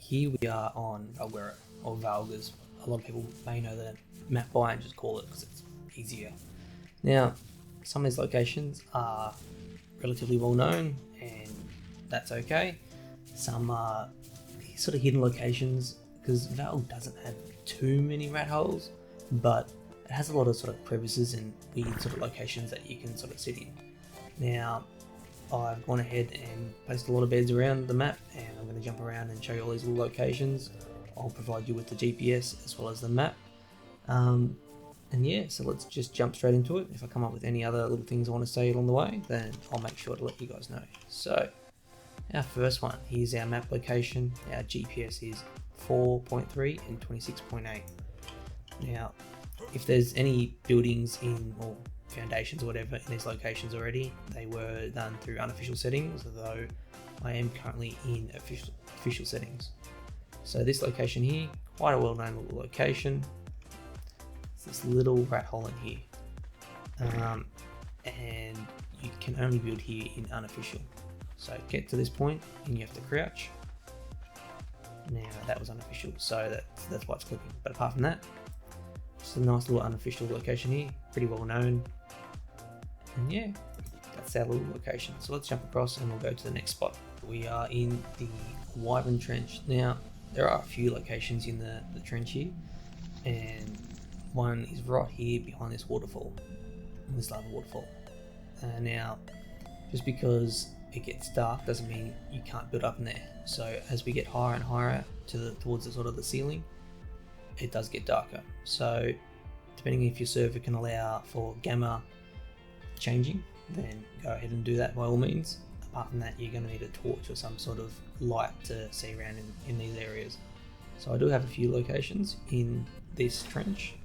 here we are on Valguero, or Valg as a lot of people may know the map by and just call it because it's easier. Now, some of these locations are relatively well known and that's okay. Some are sort of hidden locations because Valg doesn't have too many rat holes, but it has a lot of sort of crevices and weird sort of locations that you can sort of sit in. Now, I've gone ahead and placed a lot of beds around the map and I'm going to jump around and show you all these little locations. I'll provide you with the GPS as well as the map. And yeah, so let's just jump straight into it. If I come up with any other little things I want to say along the way, then I'll make sure to let you guys know. So, our first one, here's our map location. Our GPS is 4.3 and 26.8. Now, if there's any buildings in, or foundations or whatever in these locations already, they were done through unofficial settings, although I am currently in official settings. So this location here, quite a well-known little location. It's this little rat hole in here, and you can only build here in unofficial. So get to this point and you have to crouch. Now that was unofficial, so that's why it's clicking. But apart from that, just a nice little unofficial location here, pretty well known. And yeah, that's our little location. So let's jump across and we'll go to the next spot. We are in the Wyvern Trench. Now, there are a few locations in the trench here, and one is right here behind this waterfall, this lava waterfall. Now, just because it gets dark doesn't mean you can't build up in there. So as we get higher and higher towards the sort of the ceiling, it does get darker. So depending if your server can allow for gamma changing, then go ahead and do that by all means. Apart from that, you're going to need a torch or some sort of light to see around in these areas. So I do have a few locations in this trench.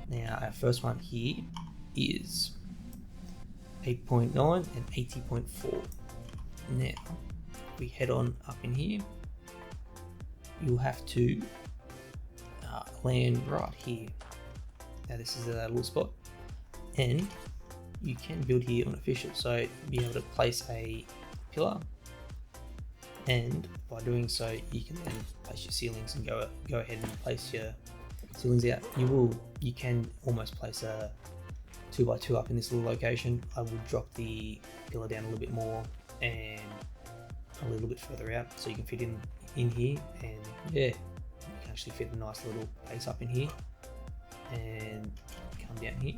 Now our first one here is 8.9 and 80.4. Now we head on up in here, you'll have to land right here. Now this is a little spot, and you can build here on official, so you'll be able to place a pillar, and by doing so you can then place your ceilings and go ahead and place your ceilings out. You can almost place a 2x2 up in this little location. I would drop the pillar down a little bit more and a little bit further out so you can fit in here, and yeah, you can actually fit a nice little base up in here and come down here.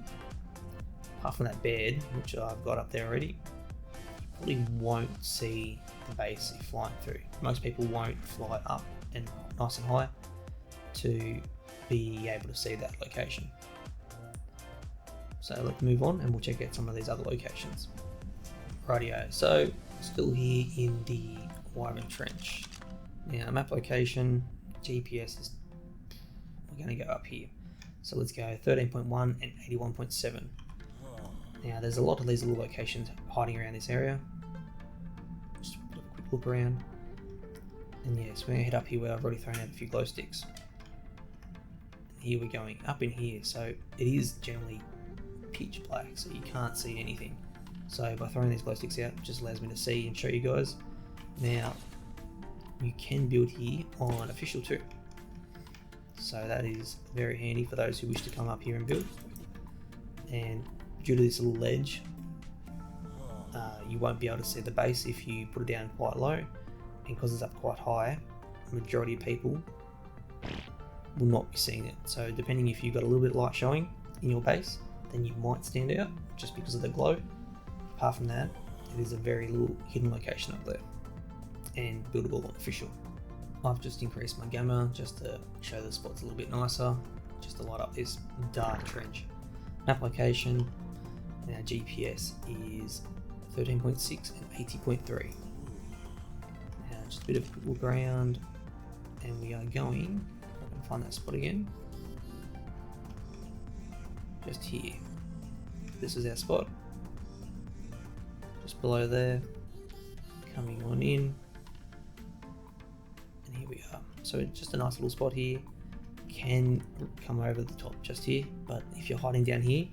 Apart from that bed, which I've got up there already, you probably won't see the base if flying through. Most people won't fly up and nice and high to be able to see that location. So let's move on and we'll check out some of these other locations. Rightio, so still here in the Wyvern Trench. Now map location, GPS is, we're going to go up here. So let's go 13.1 and 81.7. Now there's a lot of these little locations hiding around this area. Just put a quick look around. And yes, we're going to head up here where I've already thrown out a few glow sticks. And here we're going up in here, so it is generally pitch black, so you can't see anything. So by throwing these glow sticks out, it just allows me to see and show you guys. Now, you can build here on official too. So that is very handy for those who wish to come up here and build. And due to this little ledge, you won't be able to see the base if you put it down quite low, and because it's up quite high, the majority of people will not be seeing it. So depending if you've got a little bit of light showing in your base, then you might stand out just because of the glow. Apart from that, it is a very little hidden location up there and buildable on official. I've just increased my gamma just to show the spots a little bit nicer, just to light up this dark trench. Map location, and our GPS is 13.6 and 80.3. Now just a bit of a quick look around, and we are going, if I can find that spot again, just here. This is our spot, just below there, coming on in, and here we are. So just a nice little spot here. Can come over the top just here, but if you're hiding down here,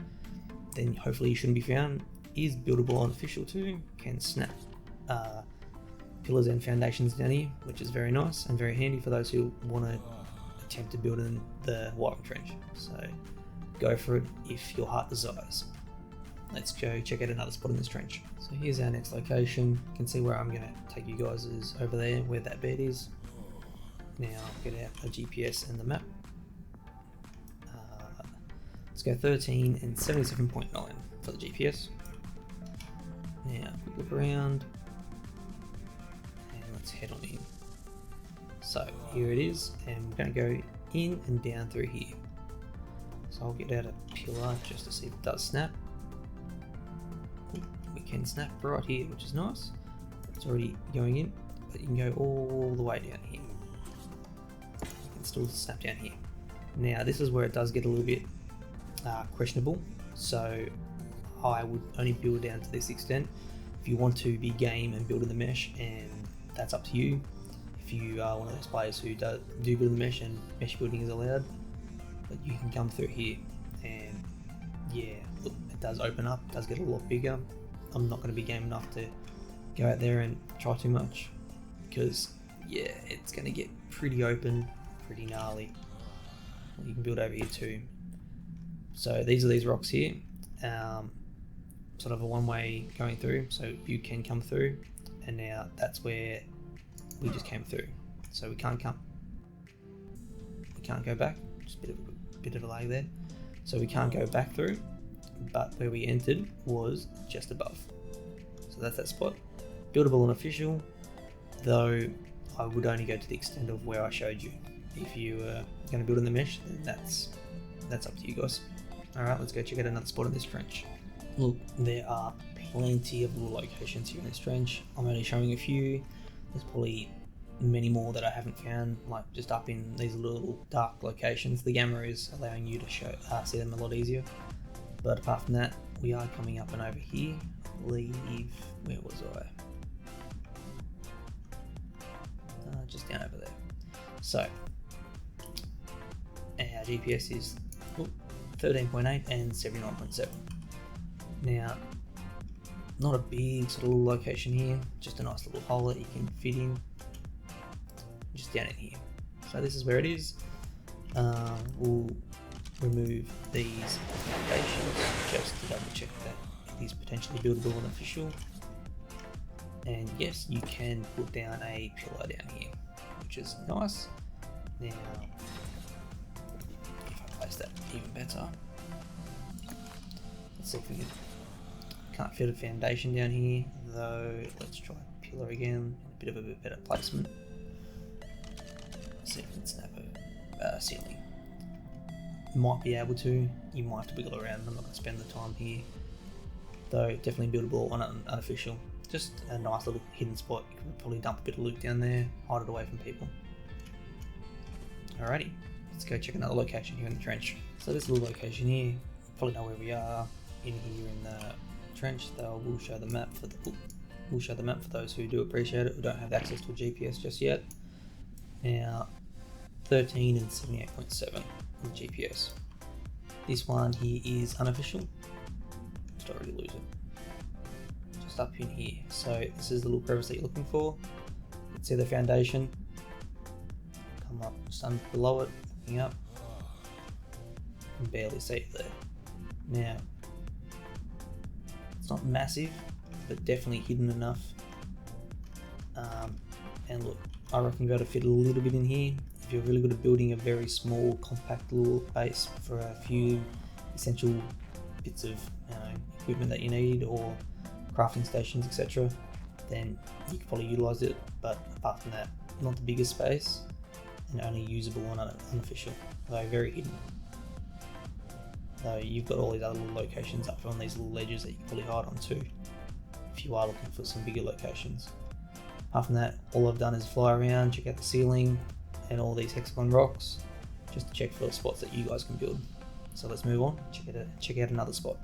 then hopefully you shouldn't be found. Is buildable on official too, can snap pillars and foundations down here, which is very nice and very handy for those who want to attempt to build in the wiring trench. So go for it if your heart desires. Let's go check out another spot in this trench. So here's our next location. You can see where I'm going to take you guys is over there where that bed is. Now get out a GPS and the map. Let's go 13 and 77.9 for the GPS. Now quick look around and let's head on in. So here it is, and we're going to go in and down through here. So I'll get out a pillar just to see if it does snap. We can snap right here, which is nice. It's already going in, but you can go all the way down here. You can still snap down here. Now this is where it does get a little bit questionable, so I would only build down to this extent. If you want to be game and build in the mesh, and that's up to you. If you are one of those players who do build in the mesh and mesh building is allowed, but you can come through here and yeah, look, it does open up, it does get a lot bigger. I'm not going to be game enough to go out there and try too much because yeah, it's going to get pretty open, pretty gnarly. You can build over here too. So these are these rocks here, sort of a one-way going through, so you can come through, and now that's where we just came through. So we can't go back. Just a bit of a lag there. So we can't go back through, but where we entered was just above. So that's that spot. Buildable and official, though I would only go to the extent of where I showed you. If you are going to build in the mesh, then that's up to you guys. Alright, let's go check out another spot in this trench. Look, there are plenty of little locations here in this trench. I'm only showing a few. There's probably many more that I haven't found, like just up in these little dark locations. The gamma is allowing you to see them a lot easier. But apart from that, we are coming up and over here. I believe, where was I? Just down over there. So, our GPS is 13.8 and 79.7. Now, not a big sort of little location here, just a nice little hole that you can fit in, just down in here. So this is where it is. We'll remove these foundations just to double check that it is potentially buildable and official. And yes, you can put down a pillar down here, which is nice. Now, if I place that even better, let's see if we can. Can't fit a foundation down here, though. Let's try a pillar again, a bit of a better placement. Let's see if we can snap a ceiling. Might be able to. You might have to wiggle around. I'm not going to spend the time here, though. Definitely buildable on unofficial. Just a nice little hidden spot. You could probably dump a bit of loot down there, hide it away from people. Alrighty, let's go check another location here in the trench. So this little location here, you probably know where we are in here in the trench. Though we'll show the map for those who do appreciate it, who don't have access to a GPS just yet. Now, 13 and 78.7 on the GPS. This one here is unofficial. Just already lose it. Just up in here. So this is the little crevice that you're looking for. You can see the foundation. Come up just under below it, looking up. You can barely see it there. Now, it's not massive, but definitely hidden enough. And look, I reckon you'll be able to fit a little bit in here. If you're really good at building a very small, compact little base for a few essential bits of equipment that you need, or crafting stations, etc., then you could probably utilize it. But apart from that, not the biggest space, and only usable on unofficial, though very hidden. Though you've got all these other little locations up on these little ledges that you can probably hide on too, if you are looking for some bigger locations. Apart from that, all I've done is fly around, check out the ceiling and all these hexagon rocks, just to check for the spots that you guys can build. So let's move on, check out another spot.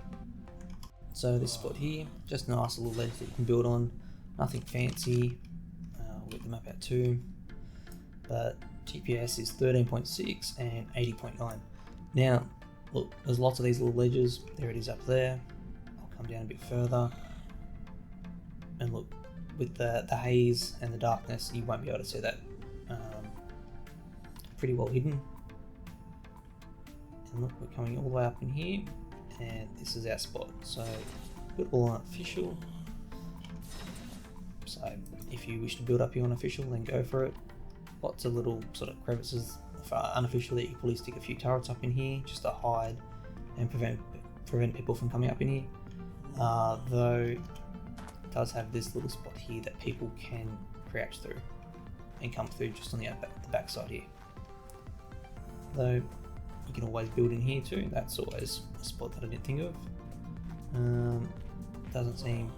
So this spot here, just a nice little ledge that you can build on, nothing fancy. We'll get the map out too, but GPS is 13.6 and 80.9. Now, look, there's lots of these little ledges. There it is up there. I'll come down a bit further. And look, with the haze and the darkness, you won't be able to see that. Pretty well hidden. And look, we're coming all the way up in here, and this is our spot. So build all unofficial. So if you wish to build up your unofficial, then go for it. Lots of little sort of crevices for unofficial that you probably stick a few turrets up in here just to hide and prevent people from coming up in here. Though it does have this little spot here that people can crouch through and come through just on the back side here. Though you can always build in here too. That's always a spot that I didn't think of. Doesn't seem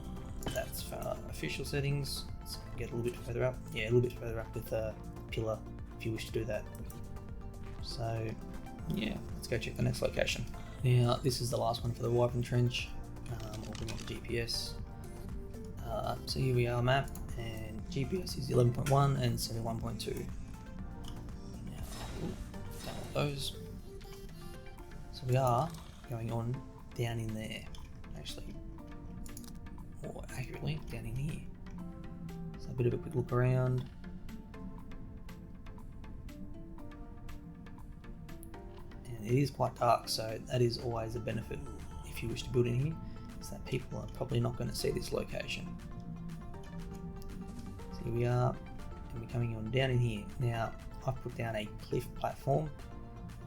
that's for official settings. Let's get a little bit further up. Yeah, a little bit further up with a pillar if you wish to do that. So yeah, let's go check the next location. Now this is the last one for the Wyvern Trench. I'll bring up the GPS. So here we are, map, and GPS is 11.1 and 71.2. Now, done all those. So we are going on down in there, actually, more accurately, down in here. So a bit of a quick look around. And it is quite dark, so that is always a benefit if you wish to build in here, is that people are probably not going to see this location. So here we are, and we're coming on down in here. Now, I've put down a cliff platform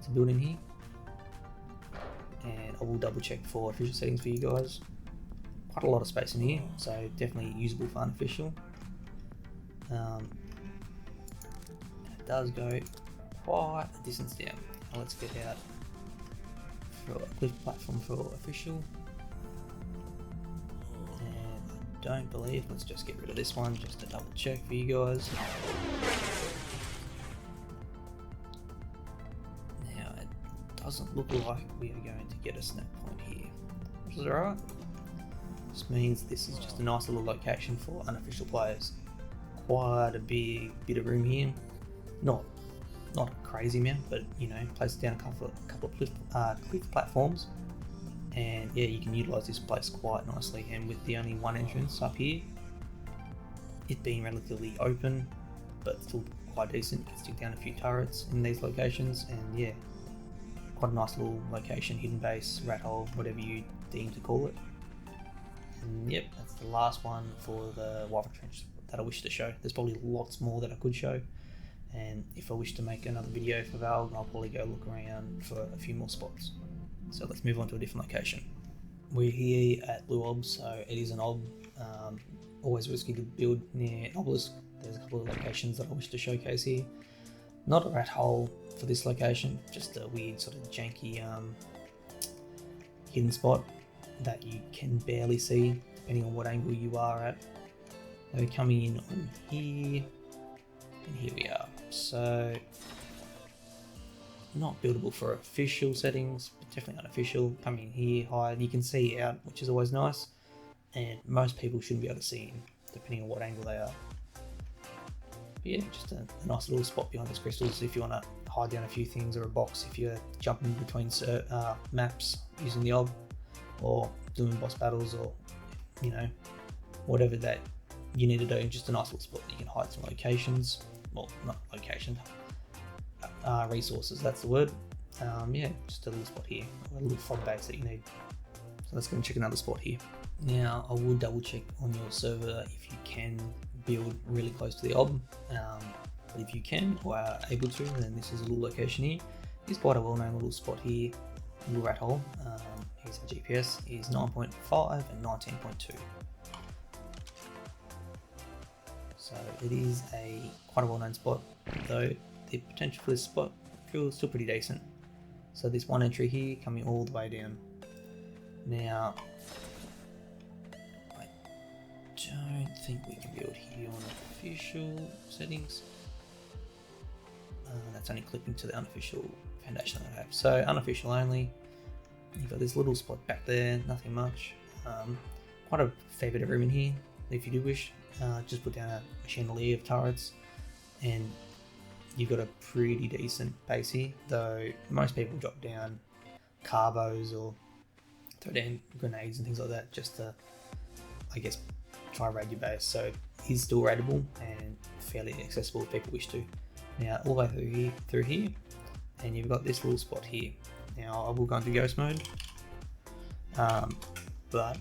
to build in here, and I will double check for official settings for you guys. Quite a lot of space in here, so definitely usable for unofficial. And it does go quite a distance down. Now let's get out for a cliff platform for official. And I don't believe, let's just get rid of this one just to double check for you guys. Now it doesn't look like we are going to get a snap point here, which is alright. This means this is just a nice little location for unofficial players. Quite a big bit of room here. Not a crazy amount, but you know, place down a couple of cliff platforms, and yeah, you can utilize this place quite nicely. And with the only one entrance up here, it being relatively open but still quite decent, you can stick down a few turrets in these locations, and yeah, quite a nice little location, hidden base, rat hole, whatever you deem to call it. And yep, that's the last one for the Wyvern Trench that I wish to show. There's probably lots more that I could show, and if I wish to make another video for Valg, I'll probably go look around for a few more spots. So let's move on to a different location. We're here at Blue Ob, so it is an ob. Always risky to build near an obelisk. There's a couple of locations that I wish to showcase here. Not a rat hole for this location, just a weird sort of janky hidden spot that you can barely see depending on what angle you are at. We're coming in on here, and here we are. So not buildable for official settings, but definitely unofficial. Coming in here, hide, you can see out, which is always nice, and most people shouldn't be able to see in, depending on what angle they are. But yeah, just a nice little spot behind those crystals if you want to hide down a few things, or a box if you're jumping between maps using the ob, or doing boss battles, or you know, whatever that you need to do. Just a nice little spot that you can hide some locations, well, not locations, resources, that's the word. Yeah, just a little spot here, a little fog base that you need. So let's go and check another spot here. Now I will double check on your server if you can build really close to the ob, but if you can or are able to, then this is a little location here. It's quite a well-known little spot here, little rat hole. Here's our GPS, is 9.5 and 19.2. So it is quite a well-known spot, though the potential for this spot feels still pretty decent. So this one entry here coming all the way down. Now, I don't think we can build here on official settings. That's only clipping to the unofficial foundation that I have. So unofficial only. You've got this little spot back there, nothing much. Quite a fair bit of room in here, if you do wish. Just put down a chandelier of turrets, and you've got a pretty decent base here, though most people drop down carbos or throw down grenades and things like that just to, I guess, try raid your base. So is still raidable and fairly accessible if people wish to. Now all the way through here, and you've got this little spot here. Now I will go into ghost mode, but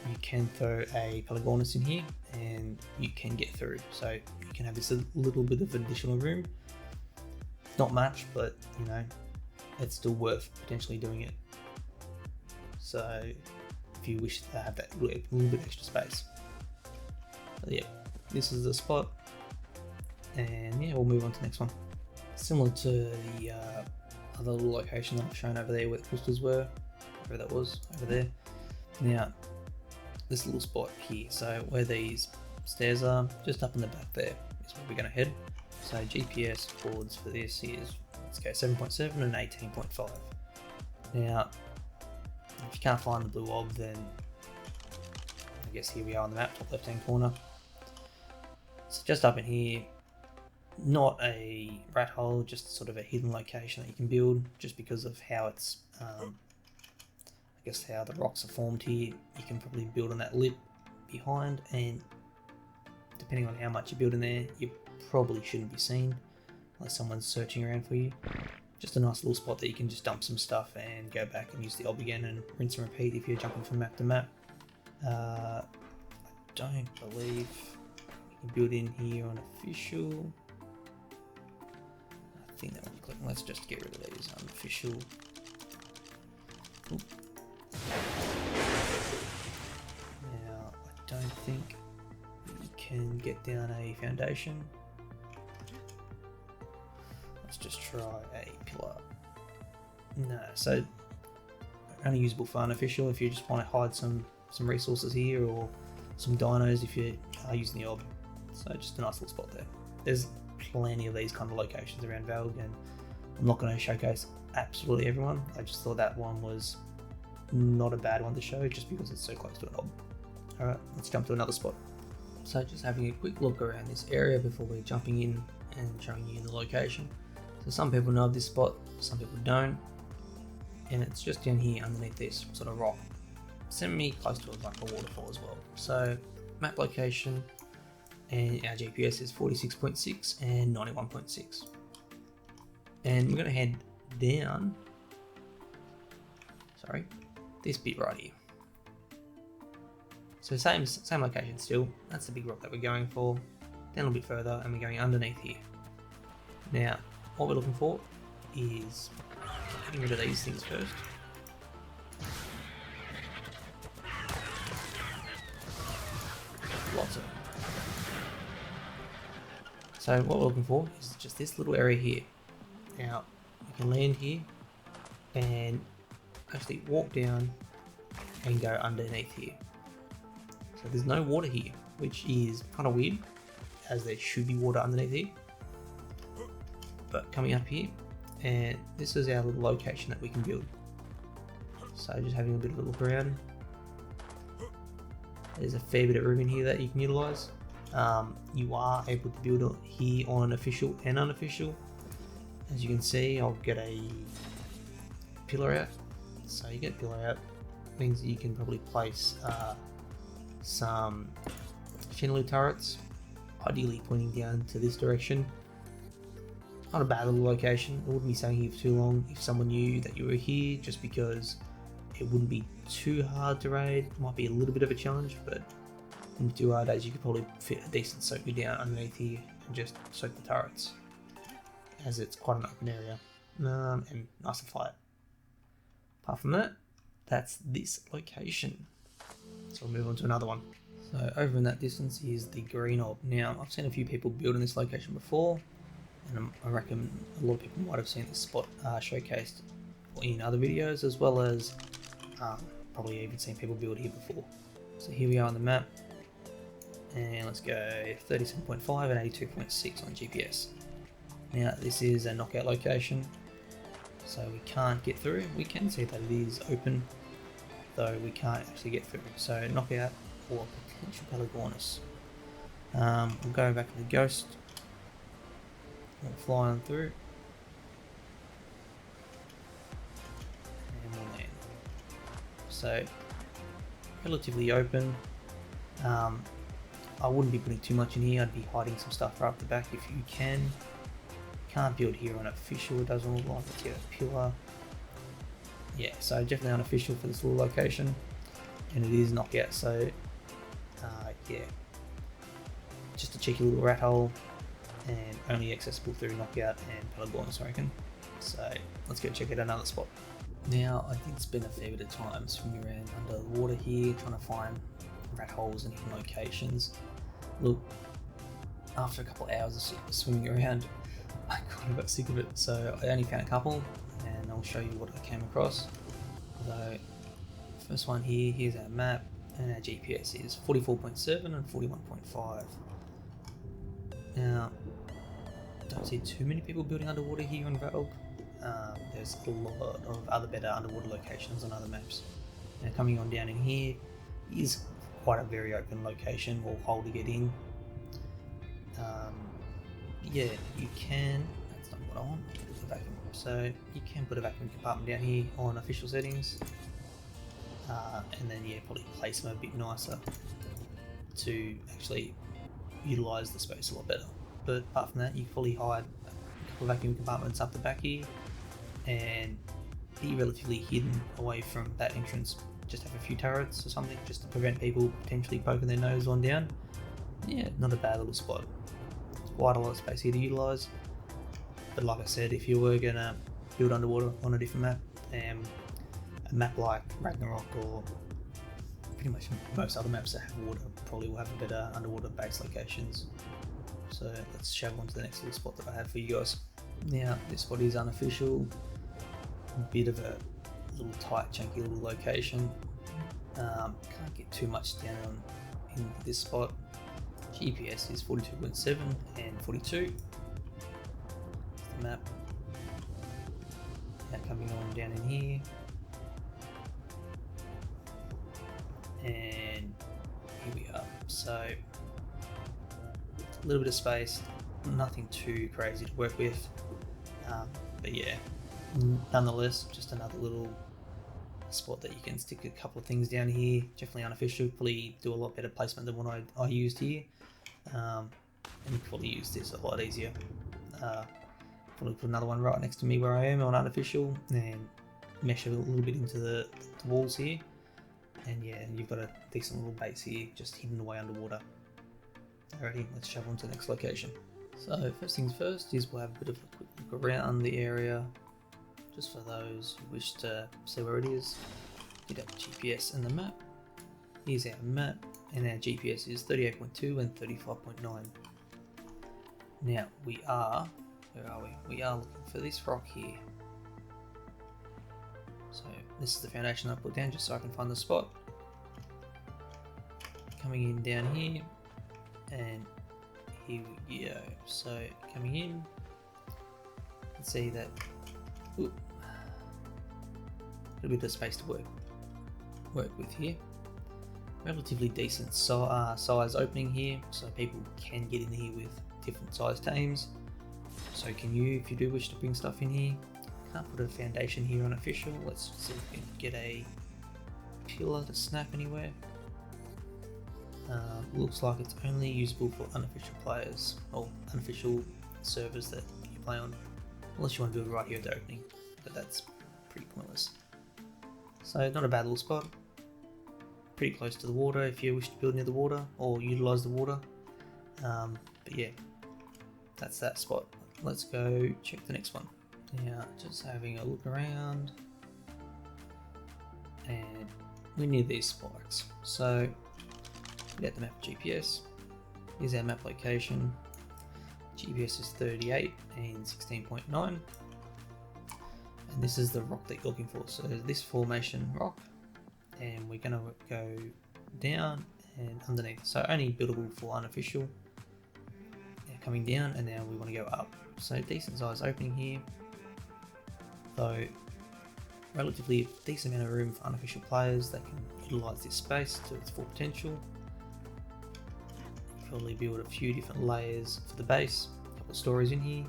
you can throw a Valguero in here and you can get through. So you can have this a little bit of additional room. Not much, but you know, it's still worth potentially doing it. So if you wish to have that little bit extra space. But yeah, this is the spot, and yeah, we'll move on to the next one. Similar to the other little location that I've shown over there where the crystals were, wherever that was, over there. Now, this little spot here, so where these stairs are, just up in the back there is where we're going to head. So GPS boards for this is, let's go 7.7 and 18.5. Now, if you can't find the blue orb, then I guess here we are on the map, top left hand corner. So just up in here, not a rat hole, just sort of a hidden location that you can build, just because of how it's, I guess how the rocks are formed here. You can probably build on that lip behind, and depending on how much you build in there, you probably shouldn't be seen unless someone's searching around for you. Just a nice little spot that you can just dump some stuff and go back and use the orb again and rinse and repeat if you're jumping from map to map. I don't believe you can build in here on official. I think that one clicking. Let's just get rid of these unofficial. Oop. Now I don't think you can get down a foundation. Let's just try a pillar. No, so only usable for unofficial if you just want to hide some resources here, or some dinos if you are using the orb. So just a nice little spot there. There's plenty of these kind of locations around Valg, and I'm not going to showcase absolutely everyone. I just thought that one was not a bad one to show just because it's so close to an orb. Alright, let's jump to another spot. So just having a quick look around this area before we're jumping in and showing you the location. So some people know this spot, some people don't, and it's just down here underneath this sort of rock, semi close to like a waterfall as well. So map location, and our GPS is 46.6 and 91.6, and we're going to head down, sorry, this bit right here. So same location still, that's the big rock that we're going for, down a little bit further, and we're going underneath here. Now what we're looking for is getting rid of these things first. Lots of them. So what we're looking for is just this little area here. Now we can land here and actually walk down and go underneath here. So there's no water here, which is kind of weird, as there should be water underneath here. But coming up here, and this is our little location that we can build. So just having a bit of a look around. There's a fair bit of room in here that you can utilise. You are able to build it here on official and unofficial. As you can see, I'll get a pillar out. So you get a pillar out, means that you can probably place some chandelier turrets, ideally pointing down to this direction. Not a bad little location. I wouldn't be staying here for too long if someone knew that you were here, just because it wouldn't be too hard to raid. It might be a little bit of a challenge, but wouldn't be too hard, as you could probably fit a decent soaker down underneath here and just soak the turrets, as it's quite an open area and nice and flat. Apart from that, that's this location. So we'll move on to another one. So over in that distance is the green orb. Now I've seen a few people build in this location before, and I reckon a lot of people might have seen this spot showcased in other videos, as well as probably even seen people build here before. So here we are on the map, and let's go 37.5 and 82.6 on GPS. Now this is a knockout location, so we can't get through. We can see that it is open, though we can't actually get through. So knockout or potential Valguero. We'll go back to the ghost. We'll fly on through. And we'll land. So, relatively open. I I wouldn't be putting too much in here. I'd be hiding some stuff right up the back if you can. Can't build here on official, it doesn't look like it's yet a pillar. Yeah, so definitely unofficial for this little location, and it is knockout, so yeah, just a cheeky little rat hole, and only accessible through knockout and pelagornis, I reckon. So let's go check out another spot. Now I did spend a fair bit of time swimming around under the water here, trying to find rat holes and hidden locations. Look, after a couple of hours of swimming around, I kind of got sick of it, so I only found a couple, and I'll show you what I came across. So, first one here, here's our map, and our GPS is 44.7 and 41.5. Now, don't see too many people building underwater here on Valg. There's a lot of other better underwater locations on other maps. Now, coming on down in here is quite a very open location or hole to get in. Yeah, you can, that's not what I want, it's a vacuum. So you can put a vacuum compartment down here on official settings, and then yeah, probably place them a bit nicer to actually utilise the space a lot better. But apart from that, you can fully hide a couple of vacuum compartments up the back here and be relatively hidden away from that entrance. Just have a few turrets or something just to prevent people potentially poking their nose on down. Yeah, not a bad little spot. Quite a lot of space here to utilise, but like I said, if you were going to build underwater on a different map, a map like Ragnarok or pretty much most other maps that have water probably will have a better underwater base locations. So let's shove on to the next little spot that I have for you guys. Now this spot is unofficial, a bit of a little tight chunky little location. Can't get too much down in this spot. GPS is 42.7 and 42. The map. Now coming on down in here, and here we are. So a little bit of space, nothing too crazy to work with, but yeah, nonetheless, just another little spot that you can stick a couple of things down here. Definitely unofficial, probably do a lot better placement than what I used here, and probably use this a lot easier. Probably put another one right next to me where I am on unofficial and mesh it a little bit into the walls here, and yeah, you've got a decent little base here just hidden away underwater. Alrighty, let's shove on to the next location. So first things first is we'll have a bit of a quick look around the area, just for those who wish to see where it is. Get out the GPS and the map. Here's our map, and our GPS is 38.2 and 35.9. Now we are, where are we? We are looking for this rock here. So this is the foundation I put down just so I can find the spot. Coming in down here, and here we go. So coming in, you can see that a little bit of space to work with here. Relatively decent size opening here, so people can get in here with different size teams. So can you, if you do wish to bring stuff in here. Can't put a foundation here on official. Let's see if we can get a pillar to snap anywhere. Looks like it's only usable for unofficial players or unofficial servers that you play on, unless you want to do it right here at the opening, but that's pretty pointless. So not a bad little spot, pretty close to the water if you wish to build near the water or utilise the water, but yeah, that's that spot. Let's go check the next one. Now just having a look around, and we're near these spikes, so get out the map GPS. Here's our map location. GPS is 38 and 16.9, and this is the rock that you're looking for. So this formation rock, and we're gonna go down and underneath. So only buildable for unofficial. Now coming down, and now we want to go up. So decent size opening here, though relatively decent amount of room for unofficial players that can utilise this space to its full potential. Probably build a few different layers for the base, a couple of stories in here,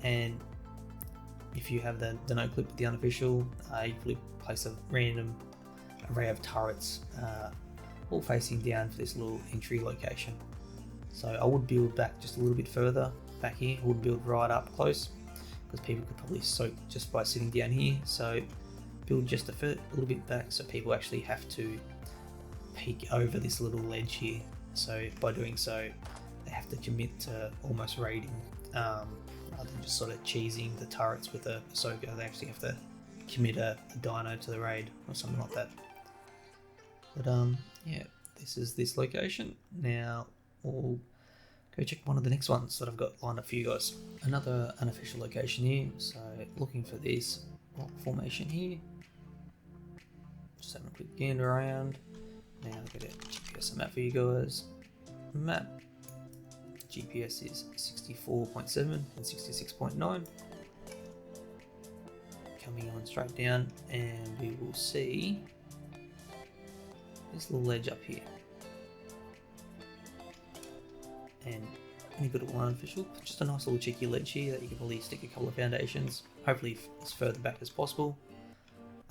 and if you have the no clip with the unofficial, you probably place a random array of turrets all facing down for this little entry location. So I would build back just a little bit further back here. I would build right up close because people could probably soak just by sitting down here. So build just a little bit back so people actually have to peek over this little ledge here. So by doing so, they have to commit to almost raiding rather than just sort of cheesing the turrets with a soaker. They actually have to commit a dino to the raid or something like that. But yeah, this is this location. Now we'll go check one of the next ones that I've got lined up for you guys. Another unofficial location here, so looking for this rock formation here. Just having a quick gander around. Now I'll get a GPS map for you guys. Map. GPS is 64.7 and 66.9. Coming on straight down, and we will see this little ledge up here. And any good at one unofficial, just a nice little cheeky ledge here that you can probably stick a couple of foundations, hopefully as further back as possible.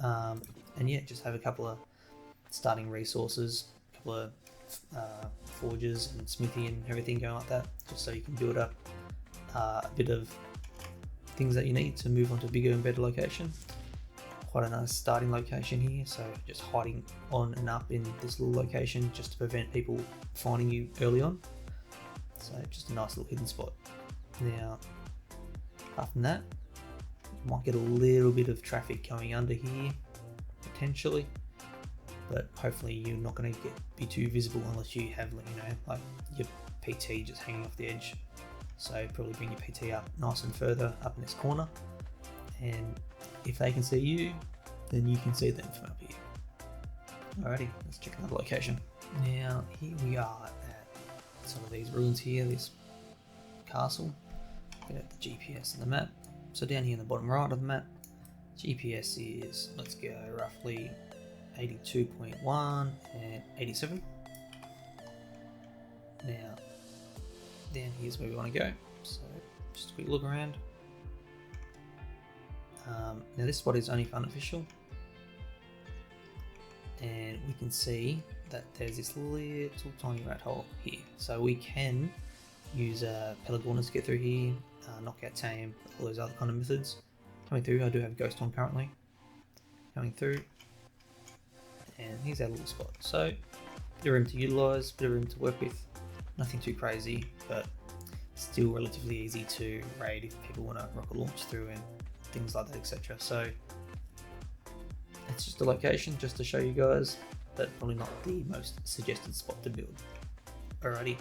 And yeah, just have a couple of starting resources, a couple of forges and smithy and everything going like that, just so you can build up a bit of things that you need to move on to a bigger and better location. Quite a nice starting location here, so just hiding on and up in this little location just to prevent people finding you early on. So just a nice little hidden spot. Now, apart from that, you might get a little bit of traffic going under here, potentially, but hopefully you're not going to be too visible unless you have, you know, like your PT just hanging off the edge. So probably bring your PT up nice and further up in this corner, and if they can see you, then you can see them from up here. Alrighty, let's check another location. Now here we are at some of these ruins here, this castle. Get out the GPS and the map. So down here in the bottom right of the map, GPS is, let's go, roughly 82.1 and 87. Now down here's where we want to go, so just a quick look around. Now this spot is only for unofficial, and we can see that there's this little tiny rat hole here, so we can use Pelagornis to get through here, knockout tame, all those other kind of methods. Coming through, I do have Ghost on currently. Coming through, and here's our little spot. So, bit of room to utilise, bit of room to work with. Nothing too crazy, but still relatively easy to raid if people want to rocket launch through and things like that, etc. So, it's just a location just to show you guys, but probably not the most suggested spot to build. Alrighty.